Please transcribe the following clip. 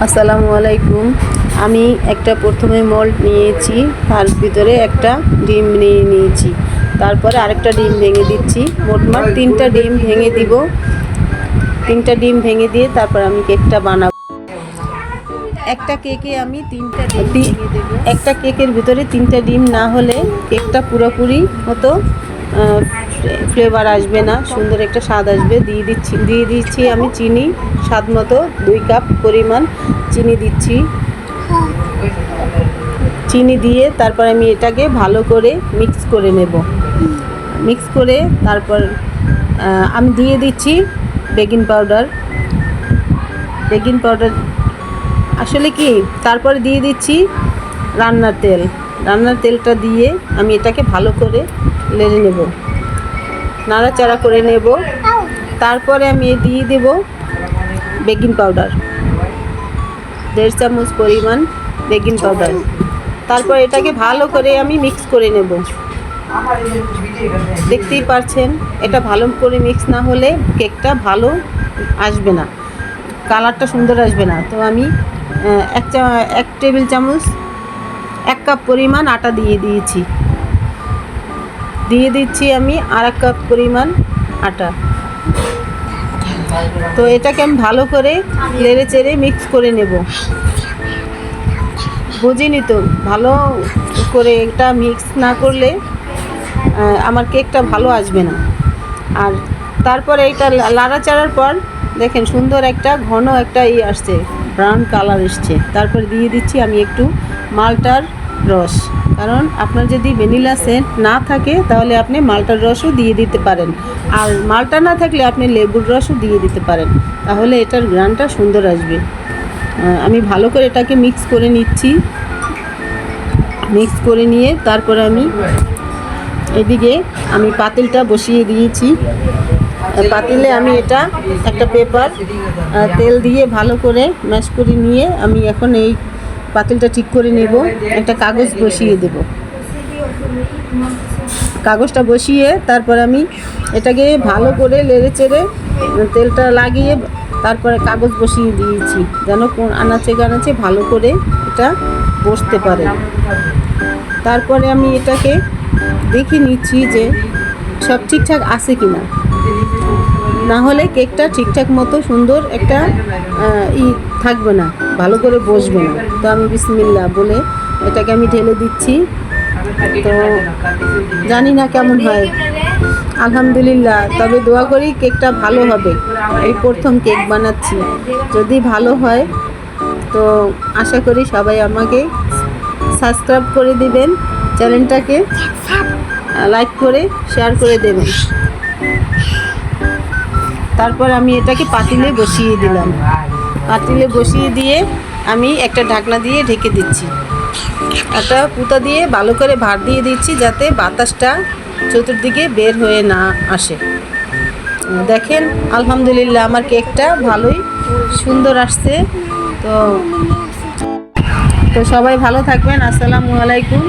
আসসালামু আলাইকুম। আমি একটা প্রথমে মোল্ড নিয়েছি, তার ভিতরে একটা ডিম নিয়ে নিয়েছি, তারপরে আরেকটা ডিম ভেঙে দিচ্ছি। মোটমাট 3টা ডিম ভেঙে দিব। 3টা ডিম ভেঙে দিয়ে তারপর আমি কেকটা বানাবো। একটা কেকে আমি 3টা ডিম ভেঙে দেব। একটা কেকের ভিতরে 3টা ডিম না হলে কেকটা পুরোপুরি মতো ফ্লেভার আসবে না, সুন্দর একটা স্বাদ আসবে। দিয়ে দিচ্ছি আমি চিনি স্বাদ মতো, 2 কাপ পরিমাণ চিনি দিচ্ছি। চিনি দিয়ে তারপর আমি এটাকে ভালো করে মিক্স করে নেব। মিক্স করে তারপর আমি দিয়ে দিচ্ছি বেকিং পাউডার। আসলে কি, তারপরে দিয়ে দিচ্ছি রান্নার তেল। রান্নার তেলটা দিয়ে আমি এটাকে ভালো করে নেড়ে নেব, নাড়াচাড়া করে নেব। তারপরে আমি দিয়ে দেব বেকিং পাউডার, 1.5 চামচ পরিমাণ বেকিং পাউডার। তারপর এটাকে ভালো করে আমি মিক্স করে নেব। দেখতেই পাচ্ছেন, এটা ভালো করে মিক্স না হলে কেকটা ভালো আসবে না, কালারটা সুন্দর আসবে না। তো আমি 1 টেবিল চামচ 1 কাপ পরিমাণ আটা দিয়ে দিচ্ছি আমি আর 1 কাপ পরিমাণ আটা। তো এটাকে আমি ভালো করে নেড়ে চেড়ে মিক্স করে নেব। বুঝিনি তো, ভালো করে এটা মিক্স না করলে আমার কেকটা ভালো আসবে না। আর তারপরে এটা নাড়াচাড়ার পর দেখেন সুন্দর একটা ঘন একটা আসছে, ব্রাউন কালার এসছে। তারপর দিয়ে দিচ্ছি আমি একটু মালটার রস, কারণ আপনার যদি ভ্যানিলা সেন্ট না থাকে তাহলে আপনি মালটার রসও দিয়ে দিতে পারেন, আর মালটা না থাকলে আপনি লেবুর রসও দিয়ে দিতে পারেন, তাহলে এটার ঘ্রাণটা সুন্দর আসবে। আমি ভালো করে এটাকে মিক্স করে নিচ্ছি। মিক্স করে নিয়ে তারপরে আমি এদিকে আমি পাতিলটা বসিয়ে দিয়েছি। পাতিলে আমি এটা একটা পেপার তেল দিয়ে ভালো করে ম্যাশ করে নিয়ে আমি এখন এই পাতিলটা ঠিক করে নেব। একটা কাগজ বসিয়ে দেব। কাগজটা বসিয়ে তারপর আমি এটাকে ভালো করে নেড়ে চেড়ে তেলটা লাগিয়ে তারপরে কাগজ বসিয়ে দিয়েছি, যেন কোন আনাচে গানাচে ভালো করে এটা বসতে পারে। তারপরে আমি এটাকে দেখে নিচ্ছি যে সব ঠিকঠাক আছে কি না হলে কেকটা ঠিকঠাক মতো সুন্দর একটা থাকবে না, ভালো করে বসবে না। তো আমি বিসমিল্লাহ বলে এটাকে আমি ঢেলে দিচ্ছি। তো জানি না কেমন হয়, আলহামদুলিল্লাহ, তবে দোয়া করি কেকটা ভালো হবে। এই প্রথম কেক বানাচ্ছি, যদি ভালো হয় তো আশা করি সবাই আমাকে সাবস্ক্রাইব করে দিবেন, চ্যানেলটাকে লাইক করে শেয়ার করে দেবেন। তারপর আমি এটাকে পাতিলে বসিয়ে দিলাম। পাতিলে বসিয়ে দিয়ে আমি একটা ঢাকনা দিয়ে ঢেকে দিচ্ছি। একটা পুঁতা দিয়ে ভালো করে ভার দিয়ে দিচ্ছি, যাতে বাতাসটা চতুর্দিকে বের হয়ে না আসে। দেখেন আলহামদুলিল্লাহ আমার কেকটা ভালোই সুন্দর আসছে। তো সবাই ভালো থাকবেন। আসসালামু আলাইকুম।